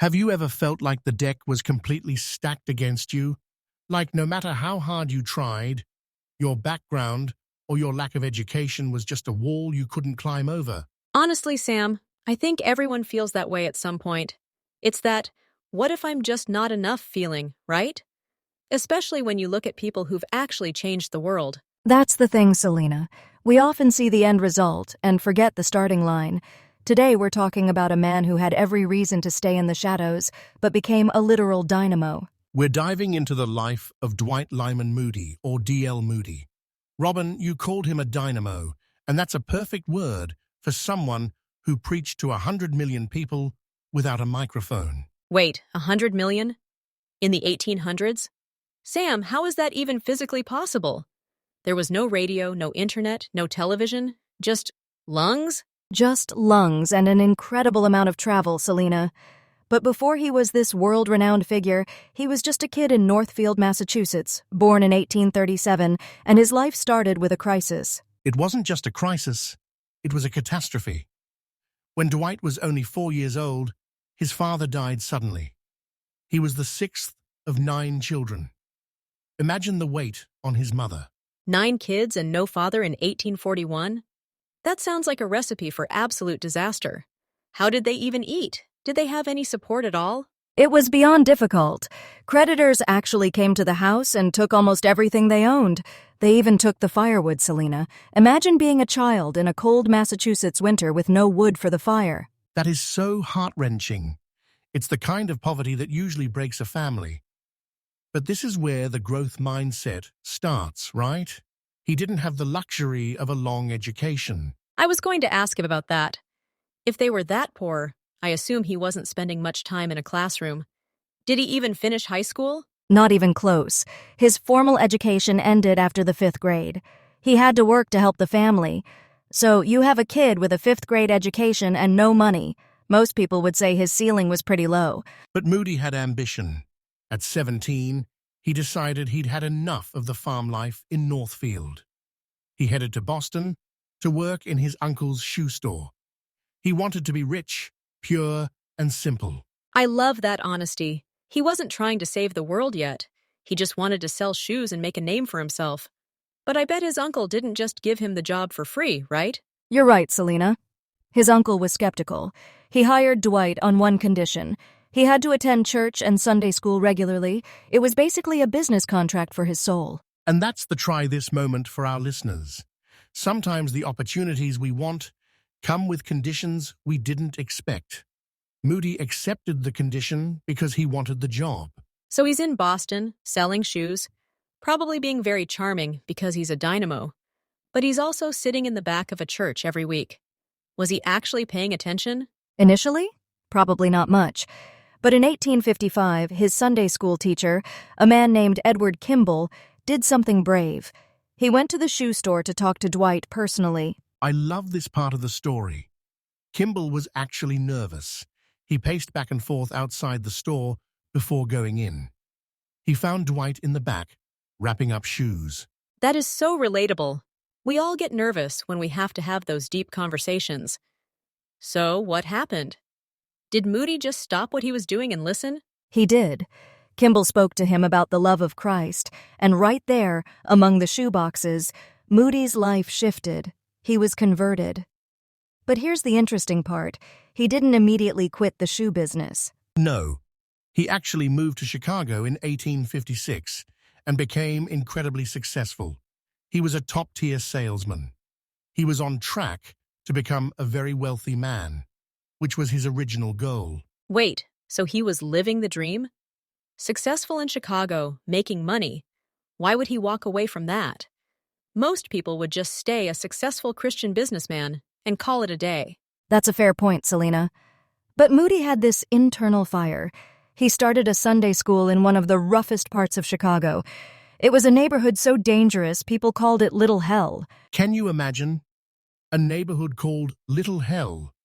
Have you ever felt like the deck was completely stacked against you? Like no matter how hard you tried, your background or your lack of education was just a wall you couldn't climb over? Honestly, Sam, I think everyone feels that way at some point. It's that, what if I'm just not enough feeling, right? Especially when you look at people who've actually changed the world. That's the thing, Selena. We often see the end result and forget the starting line. Today we're talking about a man who had every reason to stay in the shadows, but became a literal dynamo. We're diving into the life of Dwight Lyman Moody, or D.L. Moody. Robin, you called him a dynamo, and that's a perfect word for someone who preached to 100 million people without a microphone. Wait, 100 million? In the 1800s? Sam, how is that even physically possible? There was no radio, no internet, no television, just lungs? Just lungs and an incredible amount of travel, Selena. But before he was this world-renowned figure, he was just a kid in Northfield, Massachusetts, born in 1837, and his life started with a crisis. It wasn't just a crisis, it was a catastrophe. When Dwight was only 4 years old, his father died suddenly. He was the sixth of 9 children. Imagine the weight on his mother. 9 kids and no father in 1841? That sounds like a recipe for absolute disaster. How did they even eat? Did they have any support at all? It was beyond difficult. Creditors actually came to the house and took almost everything they owned. They even took the firewood, Selena. Imagine being a child in a cold Massachusetts winter with no wood for the fire. That is so heart-wrenching. It's the kind of poverty that usually breaks a family. But this is where the growth mindset starts, right? He didn't have the luxury of a long education. I was going to ask him about that. If they were that poor, I assume he wasn't spending much time in a classroom. Did he even finish high school? Not even close. His formal education ended after the 5th grade. He had to work to help the family. So you have a kid with a 5th grade education and no money. Most people would say his ceiling was pretty low. But Moody had ambition. At 17, he decided he'd had enough of the farm life in Northfield. He headed to Boston to work in his uncle's shoe store. He wanted to be rich, pure, and simple. I love that honesty. He wasn't trying to save the world yet. He just wanted to sell shoes and make a name for himself. But I bet his uncle didn't just give him the job for free, right? You're right, Selena. His uncle was skeptical. He hired Dwight on one condition. He had to attend church and Sunday school regularly. It was basically a business contract for his soul. And that's the try this moment for our listeners. Sometimes the opportunities we want come with conditions we didn't expect. Moody accepted the condition because he wanted the job. So he's in Boston, selling shoes, probably being very charming because he's a dynamo. But he's also sitting in the back of a church every week. Was he actually paying attention? Initially? Probably not much. But in 1855, his Sunday school teacher, a man named Edward Kimball, did something brave. He went to the shoe store to talk to Dwight personally. I love this part of the story. Kimball was actually nervous. He paced back and forth outside the store before going in. He found Dwight in the back, wrapping up shoes. That is so relatable. We all get nervous when we have to have those deep conversations. So, what happened? Did Moody just stop what he was doing and listen? He did. Kimball spoke to him about the love of Christ, and right there, among the shoe boxes, Moody's life shifted. He was converted. But here's the interesting part. He didn't immediately quit the shoe business. No. He actually moved to Chicago in 1856 and became incredibly successful. He was a top-tier salesman. He was on track to become a very wealthy man, which was his original goal. Wait, so he was living the dream? Successful in Chicago, making money. Why would he walk away from that? Most people would just stay a successful Christian businessman and call it a day. That's a fair point, Selena. But Moody had this internal fire. He started a Sunday school in one of the roughest parts of Chicago. It was a neighborhood so dangerous, people called it Little Hell. Can you imagine? A neighborhood called Little Hell.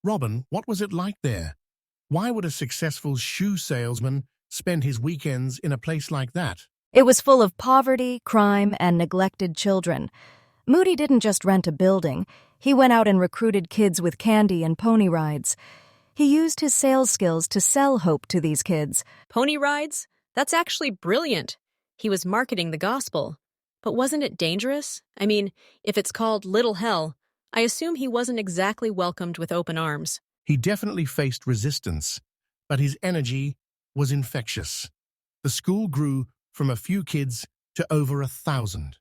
Robin, what was it like there? Why would a successful shoe salesman spend his weekends in a place like that? It was full of poverty, crime, and neglected children. Moody didn't just rent a building. He went out and recruited kids with candy and pony rides. He used his sales skills to sell hope to these kids. Pony rides? That's actually brilliant. He was marketing the gospel. But wasn't it dangerous? I mean, if it's called Little Hell, I assume he wasn't exactly welcomed with open arms. He definitely faced resistance, but his energy was infectious. The school grew from a few kids to over 1,000.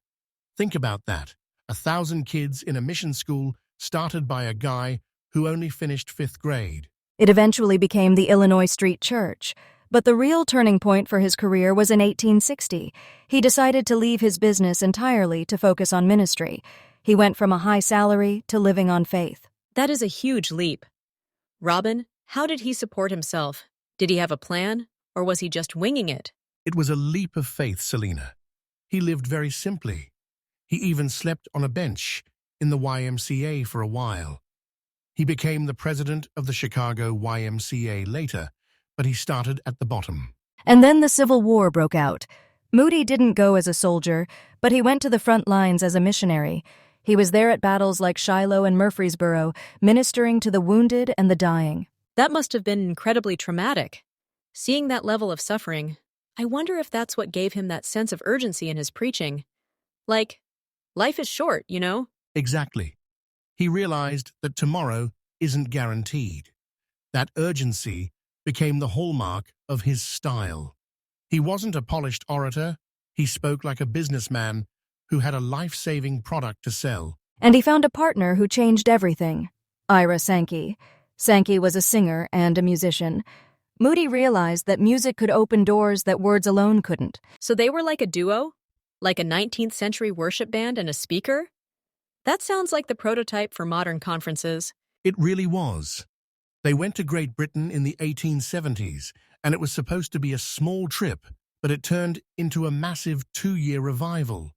Think about that. 1,000 kids in a mission school started by a guy who only finished 5th grade. It eventually became the Illinois Street Church. But the real turning point for his career was in 1860. He decided to leave his business entirely to focus on ministry. He went from a high salary to living on faith. That is a huge leap. Robin, how did he support himself? Did he have a plan, or was he just winging it? It was a leap of faith, Selena. He lived very simply. He even slept on a bench in the YMCA for a while. He became the president of the Chicago YMCA later, but he started at the bottom. And then the Civil War broke out. Moody didn't go as a soldier, but he went to the front lines as a missionary. He was there at battles like Shiloh and Murfreesboro, ministering to the wounded and the dying. That must have been incredibly traumatic. Seeing that level of suffering, I wonder if that's what gave him that sense of urgency in his preaching. Like, life is short, you know? Exactly. He realized that tomorrow isn't guaranteed. That urgency became the hallmark of his style. He wasn't a polished orator. He spoke like a businessman who had a life-saving product to sell. And he found a partner who changed everything. Ira Sankey. Sankey was a singer and a musician. Moody realized that music could open doors that words alone couldn't. So they were like a duo? Like a 19th century worship band and a speaker? That sounds like the prototype for modern conferences. It really was. They went to Great Britain in the 1870s, and it was supposed to be a small trip, but it turned into a massive 2-year revival.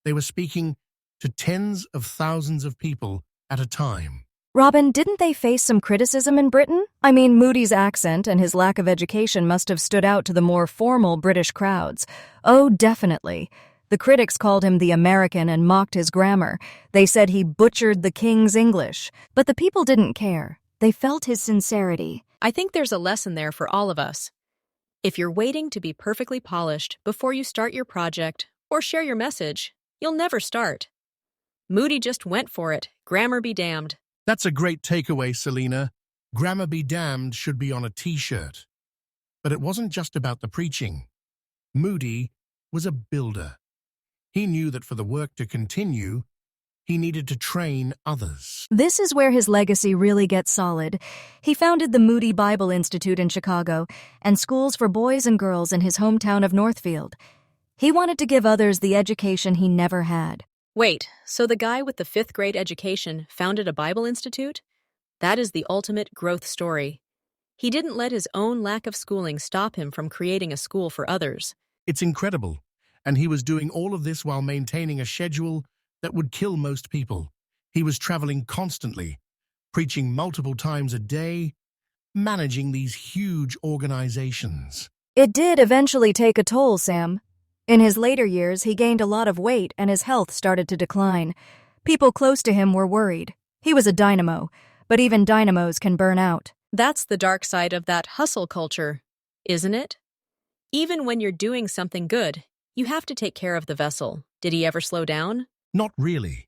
They were speaking to tens of thousands of people at a time. Robin, didn't they face some criticism in Britain? I mean, Moody's accent and his lack of education must have stood out to the more formal British crowds. Oh, definitely. The critics called him the American and mocked his grammar. They said he butchered the King's English. But the people didn't care. They felt his sincerity. I think there's a lesson there for all of us. If you're waiting to be perfectly polished before you start your project or share your message, you'll never start. Moody just went for it. Grammar be damned. That's a great takeaway, Selena. Grammar be damned should be on a t-shirt. But it wasn't just about the preaching. Moody was a builder. He knew that for the work to continue, he needed to train others. This is where his legacy really gets solid. He founded the Moody Bible Institute in Chicago and schools for boys and girls in his hometown of Northfield. He wanted to give others the education he never had. Wait, so the guy with the 5th grade education founded a Bible Institute? That is the ultimate growth story. He didn't let his own lack of schooling stop him from creating a school for others. It's incredible. And he was doing all of this while maintaining a schedule that would kill most people. He was traveling constantly, preaching multiple times a day, managing these huge organizations. It did eventually take a toll, Sam. In his later years, he gained a lot of weight and his health started to decline. People close to him were worried. He was a dynamo, but even dynamos can burn out. That's the dark side of that hustle culture, isn't it? Even when you're doing something good, you have to take care of the vessel. Did he ever slow down? Not really.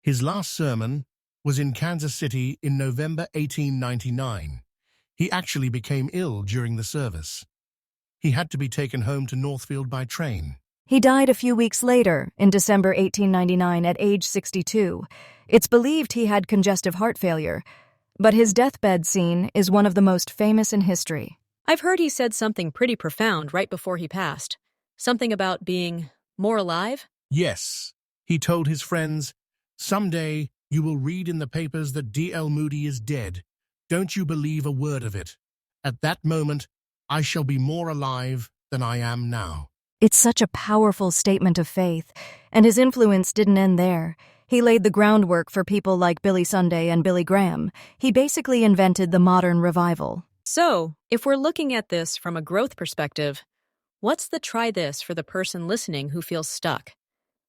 His last sermon was in Kansas City in November 1899. He actually became ill during the service. He had to be taken home to Northfield by train. He died a few weeks later, in December 1899, at age 62. It's believed he had congestive heart failure, but his deathbed scene is one of the most famous in history. I've heard he said something pretty profound right before he passed. Something about being more alive? Yes. He told his friends, "Someday you will read in the papers that D.L. Moody is dead. Don't you believe a word of it. At that moment, I shall be more alive than I am now." It's such a powerful statement of faith, and his influence didn't end there. He laid the groundwork for people like Billy Sunday and Billy Graham. He basically invented the modern revival. So, if we're looking at this from a growth perspective, what's the try this for the person listening who feels stuck?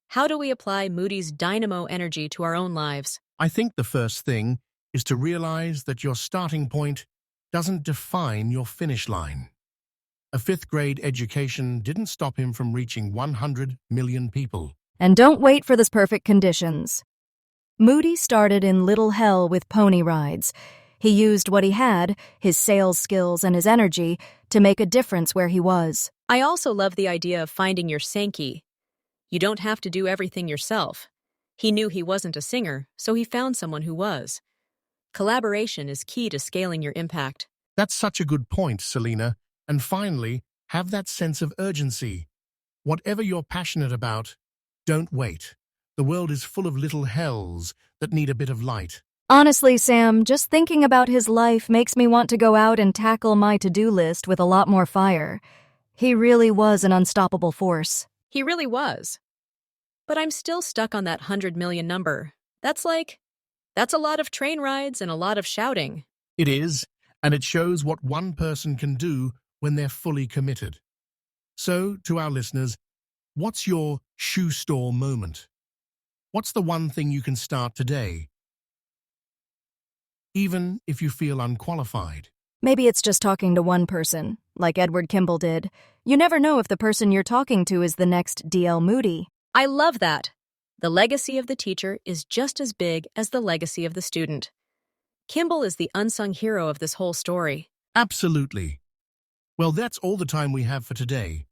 How do we apply Moody's dynamo energy to our own lives? I think the first thing is to realize that your starting point doesn't define your finish line. A fifth-grade education didn't stop him from reaching 100 million people. And don't wait for the perfect conditions. Moody started in Little Hell with pony rides. He used what he had, his sales skills and his energy, to make a difference where he was. I also love the idea of finding your Sankey. You don't have to do everything yourself. He knew he wasn't a singer, so he found someone who was. Collaboration is key to scaling your impact. That's such a good point, Selena. And finally, have that sense of urgency. Whatever you're passionate about, don't wait. The world is full of little hells that need a bit of light. Honestly, Sam, just thinking about his life makes me want to go out and tackle my to-do list with a lot more fire. He really was an unstoppable force. He really was. But I'm still stuck on that 100 million number. That's a lot of train rides and a lot of shouting. It is, and it shows what one person can do when they're fully committed. So, to our listeners, what's your shoe store moment? What's the one thing you can start today, even if you feel unqualified? Maybe it's just talking to one person, like Edward Kimball did. You never know if the person you're talking to is the next D.L. Moody. I love that. The legacy of the teacher is just as big as the legacy of the student. Kimball is the unsung hero of this whole story. Absolutely. Well, that's all the time we have for today.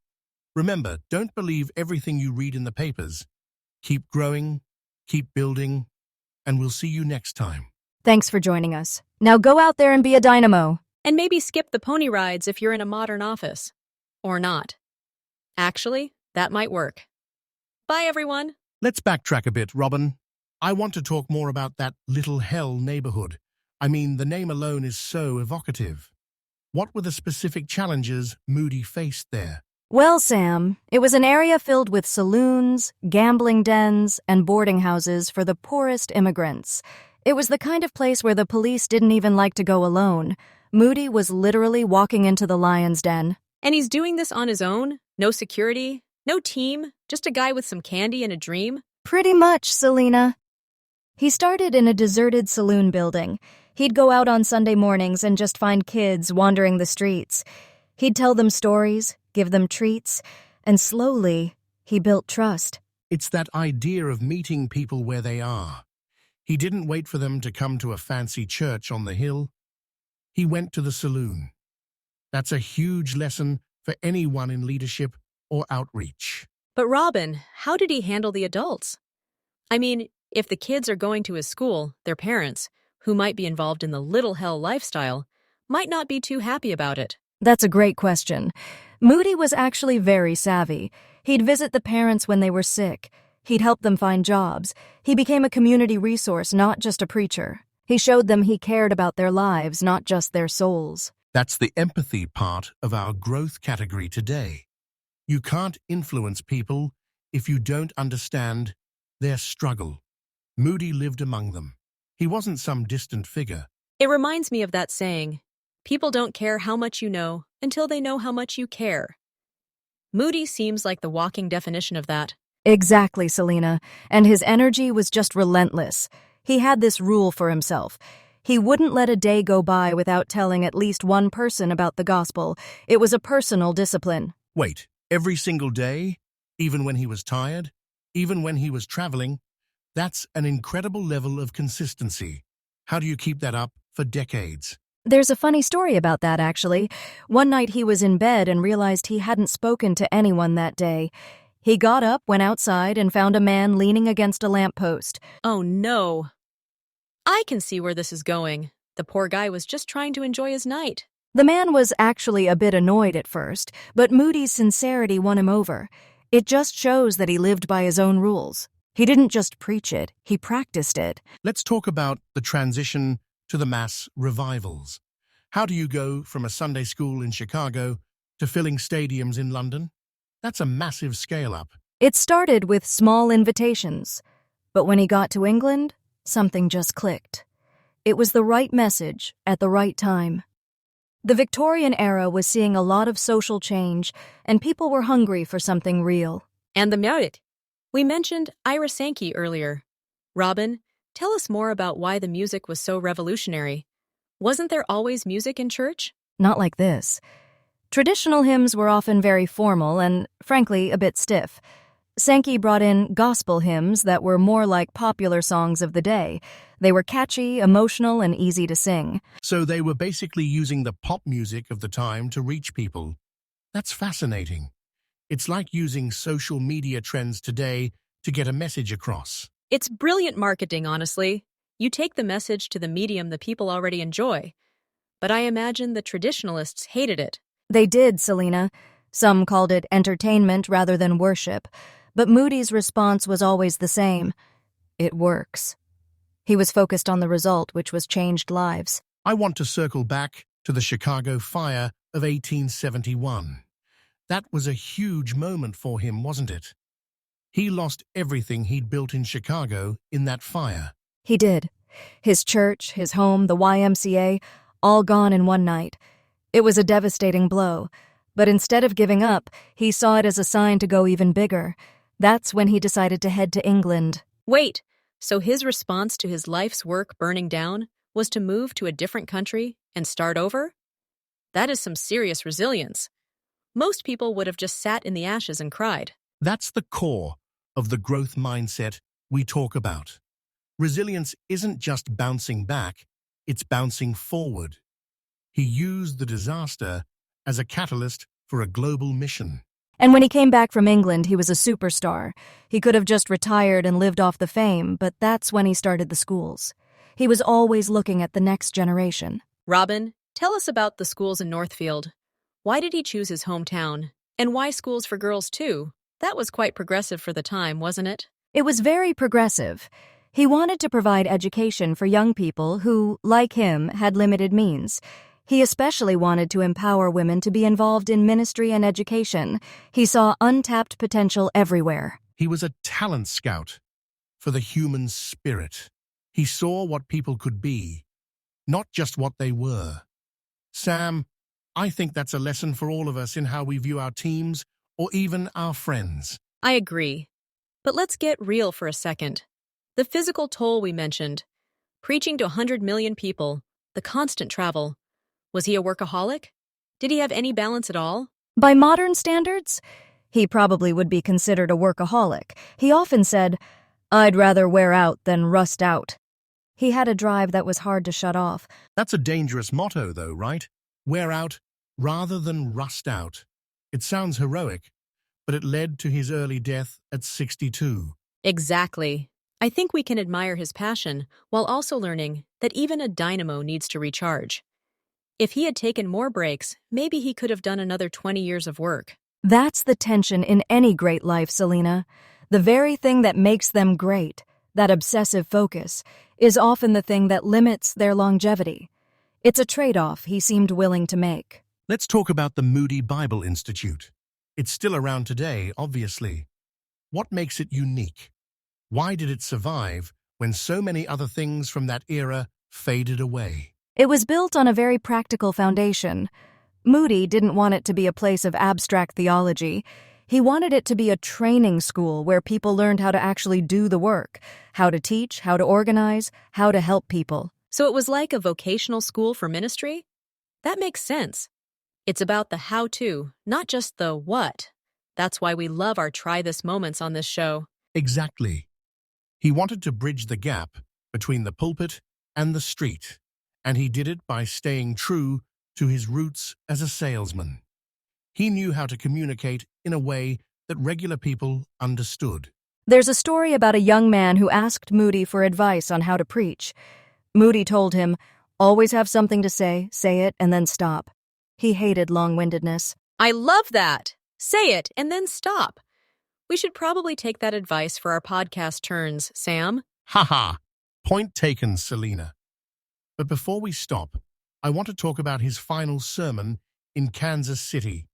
Remember, don't believe everything you read in the papers. Keep growing, keep building, and we'll see you next time. Thanks for joining us. Now go out there and be a dynamo. And maybe skip the pony rides if you're in a modern office. Or not. Actually, that might work. Bye, everyone. Let's backtrack a bit, Robin. I want to talk more about that Little Hell neighborhood. I mean, the name alone is so evocative. What were the specific challenges Moody faced there? Well, Sam, it was an area filled with saloons, gambling dens, and boarding houses for the poorest immigrants. It was the kind of place where the police didn't even like to go alone. Moody was literally walking into the lion's den. And he's doing this on his own? No security? No team? Just a guy with some candy and a dream? Pretty much, Selena. He started in a deserted saloon building. He'd go out on Sunday mornings and just find kids wandering the streets. He'd tell them stories, give them treats, and slowly, he built trust. It's that idea of meeting people where they are. He didn't wait for them to come to a fancy church on the hill. He went to the saloon. That's a huge lesson for anyone in leadership or outreach. But Robin, how did he handle the adults? I mean, if the kids are going to his school, their parents, who might be involved in the Little Hell lifestyle, might not be too happy about it. That's a great question. Moody was actually very savvy. He'd visit the parents when they were sick. He'd help them find jobs. He became a community resource, not just a preacher. He showed them he cared about their lives, not just their souls. That's the empathy part of our growth category today. You can't influence people if you don't understand their struggle. Moody lived among them. He wasn't some distant figure. It reminds me of that saying, people don't care how much you know until they know how much you care. Moody seems like the walking definition of that. Exactly, Selena. And his energy was just relentless. He had this rule for himself. He wouldn't let a day go by without telling at least one person about the gospel. It was a personal discipline. Wait, every single day? Even when he was tired? Even when he was traveling? That's an incredible level of consistency. How do you keep that up for decades? There's a funny story about that, actually. One night he was in bed and realized he hadn't spoken to anyone that day. He got up, went outside, and found a man leaning against a lamppost. Oh no. I can see where this is going. The poor guy was just trying to enjoy his night. The man was actually a bit annoyed at first, but Moody's sincerity won him over. It just shows that he lived by his own rules. He didn't just preach it, he practiced it. Let's talk about the transition to the mass revivals. How do you go from a Sunday school in Chicago to filling stadiums in London? That's a massive scale-up. It started with small invitations, but when he got to England, something just clicked. It was the right message at the right time. The Victorian era was seeing a lot of social change, and people were hungry for something real. And the music. We mentioned Ira Sankey earlier. Robin, tell us more about why the music was so revolutionary. Wasn't there always music in church? Not like this. Traditional hymns were often very formal and, frankly, a bit stiff. Sankey brought in gospel hymns that were more like popular songs of the day. They were catchy, emotional, and easy to sing. So they were basically using the pop music of the time to reach people. That's fascinating. It's like using social media trends today to get a message across. It's brilliant marketing, honestly. You take the message to the medium the people already enjoy. But I imagine the traditionalists hated it. They did, Selena. Some called it entertainment rather than worship. But Moody's response was always the same. It works. He was focused on the result, which was changed lives. I want to circle back to the Chicago fire of 1871. That was a huge moment for him, wasn't it? He lost everything he'd built in Chicago in that fire. He did. His church, his home, the YMCA, all gone in one night. It was a devastating blow. But instead of giving up, he saw it as a sign to go even bigger. That's when he decided to head to England. Wait, so his response to his life's work burning down was to move to a different country and start over? That is some serious resilience. Most people would have just sat in the ashes and cried. That's the core of the growth mindset we talk about. Resilience isn't just bouncing back, it's bouncing forward. He used the disaster as a catalyst for a global mission. And when he came back from England, he was a superstar. He could have just retired and lived off the fame, but that's when he started the schools. He was always looking at the next generation. Robin, tell us about the schools in Northfield. Why did he choose his hometown? And why schools for girls, too? That was quite progressive for the time, wasn't it? It was very progressive. He wanted to provide education for young people who, like him, had limited means. He especially wanted to empower women to be involved in ministry and education. He saw untapped potential everywhere. He was a talent scout for the human spirit. He saw what people could be, not just what they were. Sam, I think that's a lesson for all of us in how we view our teams or even our friends. I agree. But let's get real for a second. The physical toll we mentioned, preaching to 100 million people, the constant travel. Was he a workaholic? Did he have any balance at all? By modern standards, he probably would be considered a workaholic. He often said, "I'd rather wear out than rust out." He had a drive that was hard to shut off. That's a dangerous motto, though, right? Wear out rather than rust out. It sounds heroic, but it led to his early death at 62. Exactly. I think we can admire his passion while also learning that even a dynamo needs to recharge. If he had taken more breaks, maybe he could have done another 20 years of work. That's the tension in any great life, Selena. The very thing that makes them great, that obsessive focus, is often the thing that limits their longevity. It's a trade-off he seemed willing to make. Let's talk about the Moody Bible Institute. It's still around today, obviously. What makes it unique? Why did it survive when so many other things from that era faded away? It was built on a very practical foundation. Moody didn't want it to be a place of abstract theology. He wanted it to be a training school where people learned how to actually do the work, how to teach, how to organize, how to help people. So it was like a vocational school for ministry? That makes sense. It's about the how-to, not just the what. That's why we love our try this moments on this show. Exactly. He wanted to bridge the gap between the pulpit and the street, and he did it by staying true to his roots as a salesman. He knew how to communicate in a way that regular people understood. There's a story about a young man who asked Moody for advice on how to preach. Moody told him, "Always have something to say it, and then stop." He hated long-windedness. I love that! Say it and then stop. We should probably take that advice for our podcast turns, Sam. Haha! Point taken, Selena. But before we stop, I want to talk about his final sermon in Kansas City.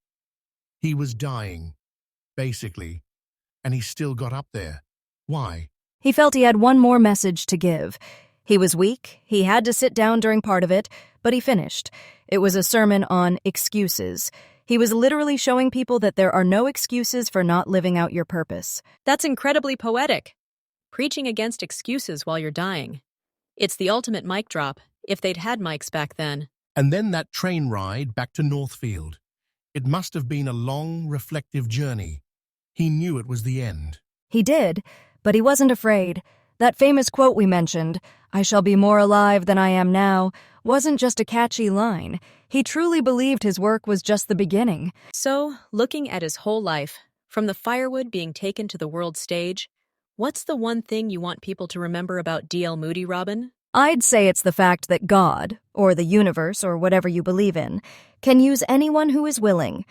He was dying, basically, and he still got up there. Why? He felt he had one more message to give. He was weak, he had to sit down during part of it, but he finished. It was a sermon on excuses. He was literally showing people that there are no excuses for not living out your purpose. That's incredibly poetic. Preaching against excuses while you're dying. It's the ultimate mic drop, if they'd had mics back then. And then that train ride back to Northfield. It must have been a long, reflective journey. He knew it was the end. He did, but he wasn't afraid. That famous quote we mentioned, "I shall be more alive than I am now," wasn't just a catchy line. He truly believed his work was just the beginning. So, looking at his whole life, from the firewood being taken to the world stage, what's the one thing you want people to remember about D.L. Moody, Robin? I'd say it's the fact that God, or the universe, or whatever you believe in, can use anyone who is willing.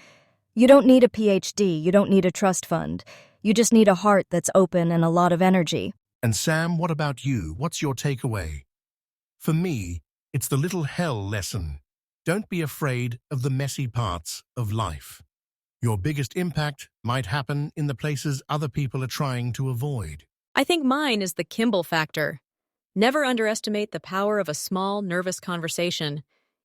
You don't need a PhD, you don't need a trust fund. You just need a heart that's open and a lot of energy. And Sam, what about you? What's your takeaway? For me, it's the little hell lesson. Don't be afraid of the messy parts of life. Your biggest impact might happen in the places other people are trying to avoid. I think mine is the Kimball factor. Never underestimate the power of a small, nervous conversation.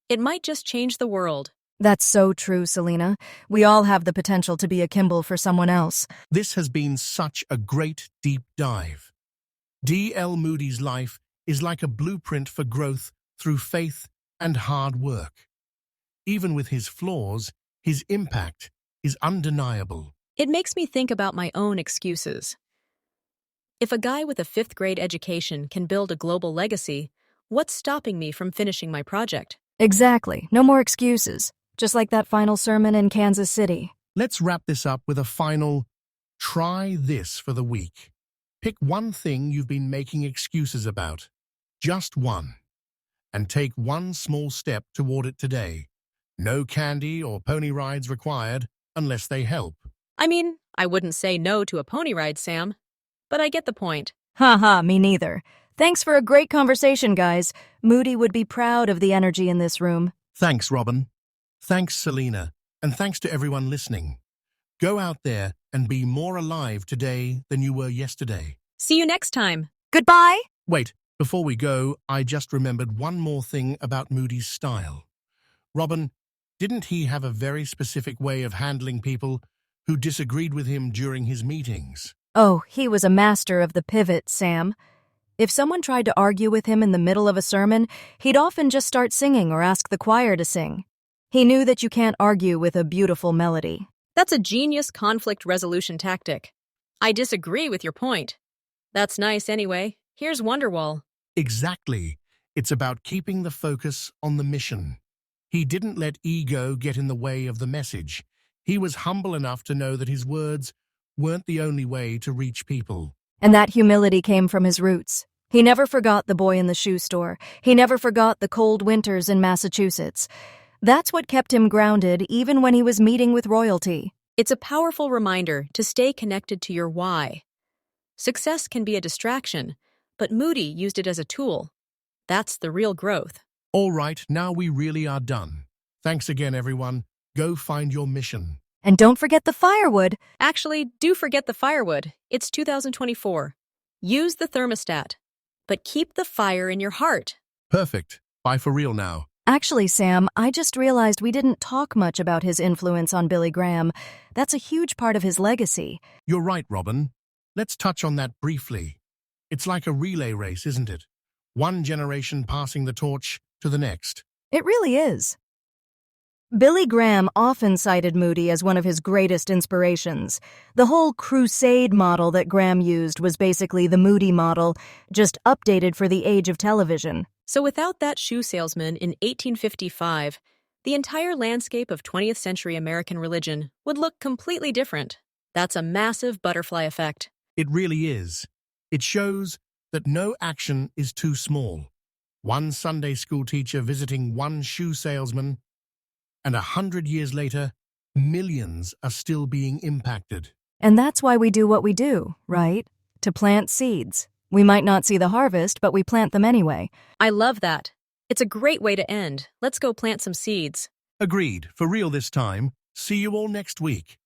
It might just change the world. That's so true, Selena. We all have the potential to be a Kimball for someone else. This has been such a great deep dive. D.L. Moody's life is like a blueprint for growth through faith and hard work. Even with his flaws, his impact is undeniable. It makes me think about my own excuses. If a guy with a fifth-grade education can build a global legacy, what's stopping me from finishing my project? Exactly. No more excuses. Just like that final sermon in Kansas City. Let's wrap this up with a final try this for the week. Pick one thing you've been making excuses about, just one, and take one small step toward it today. No candy or pony rides required unless they help. I mean, I wouldn't say no to a pony ride, Sam, but I get the point. Haha, me neither. Thanks for a great conversation, guys. Moody would be proud of the energy in this room. Thanks, Robin. Thanks, Selena. And thanks to everyone listening. Go out there and be more alive today than you were yesterday. See you next time. Goodbye! Wait, before we go, I just remembered one more thing about Moody's style. Robin, didn't he have a very specific way of handling people who disagreed with him during his meetings? Oh, he was a master of the pivot, Sam. If someone tried to argue with him in the middle of a sermon, he'd often just start singing or ask the choir to sing. He knew that you can't argue with a beautiful melody. That's a genius conflict resolution tactic. I disagree with your point. That's nice anyway. Here's Wonderwall. Exactly. It's about keeping the focus on the mission. He didn't let ego get in the way of the message. He was humble enough to know that his words weren't the only way to reach people. And that humility came from his roots. He never forgot the boy in the shoe store. He never forgot the cold winters in Massachusetts. That's what kept him grounded even when he was meeting with royalty. It's a powerful reminder to stay connected to your why. Success can be a distraction, but Moody used it as a tool. That's the real growth. All right, now we really are done. Thanks again, everyone. Go find your mission. And don't forget the firewood. Actually, do forget the firewood. It's 2024. Use the thermostat, but keep the fire in your heart. Perfect. Bye for real now. Actually, Sam, I just realized we didn't talk much about his influence on Billy Graham. That's a huge part of his legacy. You're right, Robin. Let's touch on that briefly. It's like a relay race, isn't it? One generation passing the torch to the next. It really is. Billy Graham often cited Moody as one of his greatest inspirations. The whole crusade model that Graham used was basically the Moody model, just updated for the age of television. So without that shoe salesman in 1855, the entire landscape of 20th century American religion would look completely different. That's a massive butterfly effect. It really is. It shows that no action is too small. One Sunday school teacher visiting one shoe salesman, and 100 years later, millions are still being impacted. And that's why we do what we do, right? To plant seeds. We might not see the harvest, but we plant them anyway. I love that. It's a great way to end. Let's go plant some seeds. Agreed. For real this time. See you all next week.